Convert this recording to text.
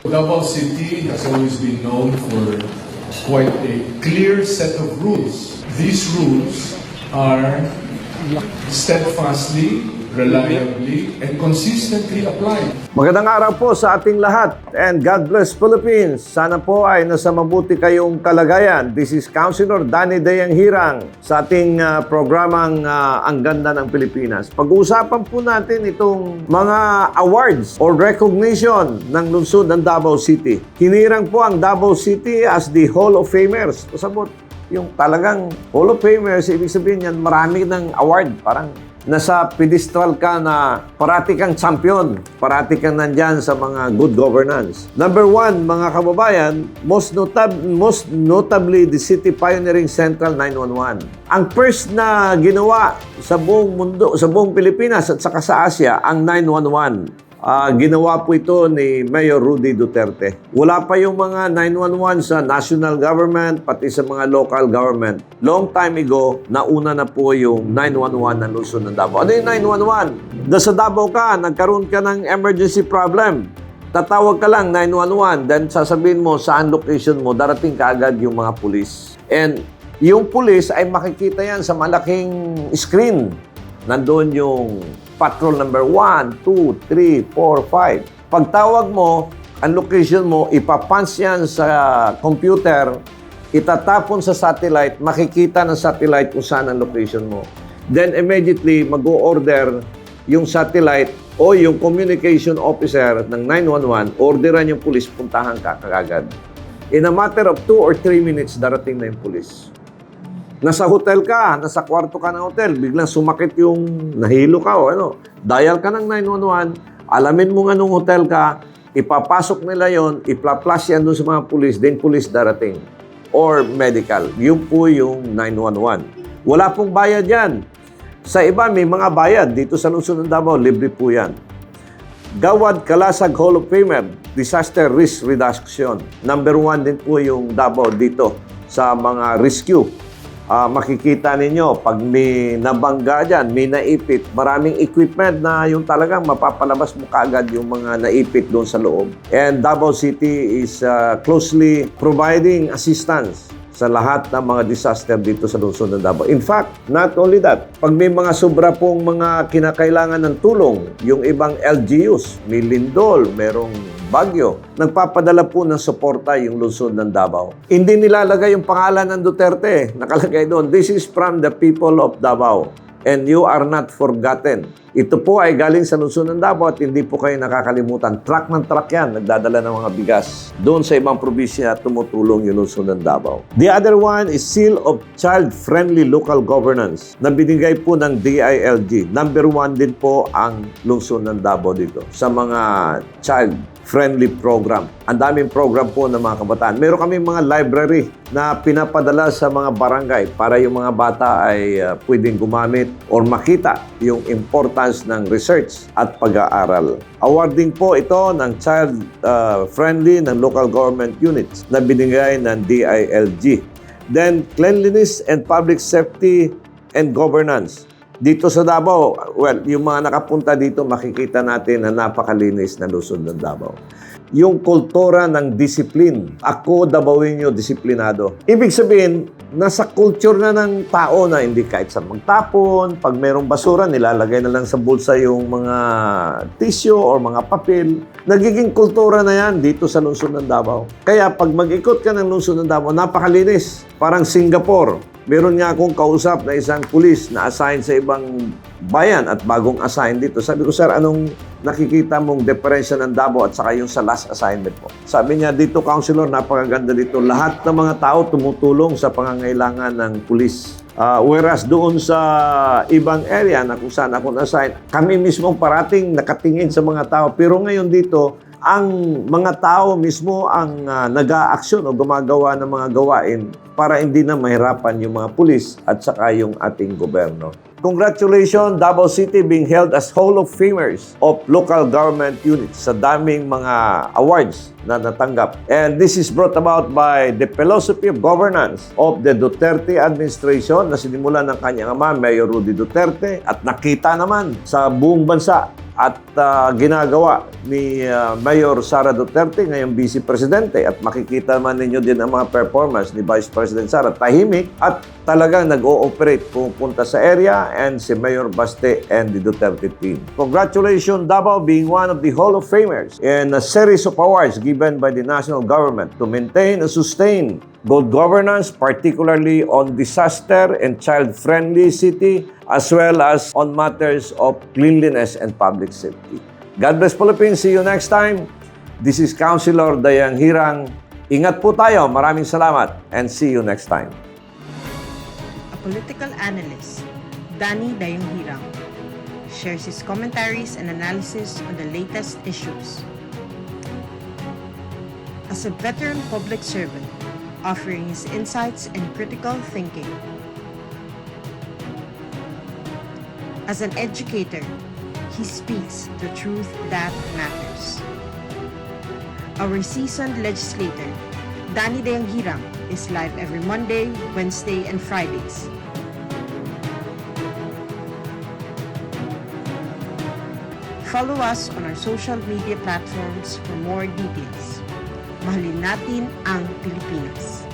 Davao City has always been known for quite a clear set of rules. These rules are steadfastly, reliably, and consistently applied. Magandang araw po sa ating lahat and God bless Philippines. Sana po ay nasa mabuti kayong kalagayan. This is Councilor Danny Dayang Hirang sa ating programang Ang Ganda ng Pilipinas. Pag-uusapan po natin itong mga awards or recognition ng lungsod ng Davao City. Hinirang po ang Davao City as the Hall of Famers. Pasabot, yung talagang Hall of Famers, ibig sabihin yan, marami ng award. Parang nasa pedestal ka na parati kang champion, parati kang nandyan sa mga good governance. Number one, mga kababayan, most notably the City Pioneering Central 911. Ang first na ginawa sa buong mundo, sa buong Pilipinas at saka sa Asia, ang 911. Ginawa po ito ni Mayor Rudy Duterte. Wala pa yung mga 911 sa national government, pati sa mga local government. Long time ago, nauna na po yung 911 ng lungsod ng Davao. Ano yung 911? Nasa Davao ka, nagkaroon ka ng emergency problem. Tatawag ka lang 911, then sasabihin mo saan location mo, darating ka agad yung mga pulis. And yung pulis ay makikita yan sa malaking screen. Nandun yung patrol number 1, 2, 3, 4, 5. Pagtawag mo, ang location mo, ipapunch yan sa computer, itatapon sa satellite, makikita ng satellite kung saan ang location mo. Then immediately, mag-o-order yung satellite o yung communication officer ng 911, orderan yung police, puntahan ka kagad. In a matter of 2 or 3 minutes, darating na yung police. Nasa hotel ka, nasa kwarto ka ng hotel, biglang sumakit yung nahilo ka o ano. Dial ka ng 911, alamin mo nga nung hotel ka, ipapasok nila yon, ipla-flash yan doon sa mga pulis, then pulis darating. Or medical. Yun po yung 911. Wala pong bayad yan. Sa iba, may mga bayad. Dito sa lungsod ng Davao, libre po yan. Gawad Kalasag Hall of Famer, Disaster Risk Reduction. Number 1 din po yung Davao dito sa mga rescue. Makikita ninyo, pag may nabangga dyan, may naipit, maraming equipment na yung talagang mapapalabas mo kaagad yung mga naipit doon sa loob. And Davao City is closely providing assistance sa lahat ng mga disaster dito sa lungsod ng Davao. In fact, not only that, pag may mga sobra pong mga kinakailangan ng tulong, yung ibang LGUs, may lindol, merong bagyo, nagpapadala po ng suporta yung lungsod ng Davao. Hindi nilalagay yung pangalan ng Duterte. Nakalagay doon, this is from the people of Davao and you are not forgotten. Ito po ay galing sa lungsod ng Davao at hindi po kayo nakakalimutan. Truck ng truck yan, nagdadala ng mga bigas. Doon sa ibang probinsya tumutulong yung lungsod ng Davao. The other one is Seal of Child-Friendly Local Governance na binigay po ng DILG. Number 1 din po ang lungsod ng Davao dito sa mga child-friendly program. Ang daming program po ng mga kabataan. Meron kami mga library na pinapadala sa mga barangay para yung mga bata ay pwedeng gumamit or makita yung importance ng research at pag-aaral. Awarding po ito ng child-friendly ng local government units na binigay ng DILG. Then, cleanliness and public safety and governance. Dito sa Davao, well, yung mga nakapunta dito, makikita natin na napakalinis na lungsod ng Davao. Yung kultura ng discipline. Ako, Davaoenyo, disiplinado. Ibig sabihin, nasa culture na ng tao na hindi kahit saan magtapon. Pag merong basura, nilalagay na lang sa bulsa yung mga tissue or mga papel. Nagiging kultura na yan dito sa lungsod ng Davao. Kaya pag mag-ikot ka ng lungsod ng Davao, napakalinis. Parang Singapore. Meron nga akong kausap na isang pulis na assign sa ibang bayan at bagong assign dito. Sabi ko, sir, anong nakikita mong diferensya ng Davao at saka yung sa last assignment mo? Sabi niya, dito, Councilor, napakaganda dito. Lahat ng mga tao tumutulong sa pangangailangan ng pulis. Whereas doon sa ibang area na kung saan ako na-assign, kami mismo parating nakatingin sa mga tao. Pero ngayon dito, ang mga tao mismo ang nag-aaksyon o gumagawa ng mga gawain para hindi na mahirapan yung mga pulis at saka yung ating gobyerno. Congratulations, Davao City being held as Hall of Famers of local government units sa daming mga awards na natanggap. And this is brought about by the philosophy of governance of the Duterte administration na sinimulan ng kanyang ama, Mayor Rudy Duterte, at nakita naman sa buong bansa at ginagawa ni Mayor Sara Duterte, ngayong Vice Presidente. At makikita man ninyo din ang mga performance ni Vice President Sara. Tahimik at talagang nag-ooperate, pupunta sa area, and si Mayor Baste and the Duterte team. Congratulations, Davao, being one of the Hall of Famers in a series of awards given by the national government to maintain and sustain good governance, particularly on disaster and child-friendly city, as well as on matters of cleanliness and public safety. God bless Philippines. See you next time. This is Councilor Dayang Hirang. Ingat po tayo. Maraming salamat and see you next time. A political analyst, Danny Dayang Hirang, shares his commentaries and analysis on the latest issues. As a veteran public servant, offering his insights and critical thinking. As an educator, he speaks the truth that matters. Our seasoned legislator, Danny Dayang Hirang, is live every Monday, Wednesday, and Fridays. Follow us on our social media platforms for more details. Mahalin natin ang Pilipinas.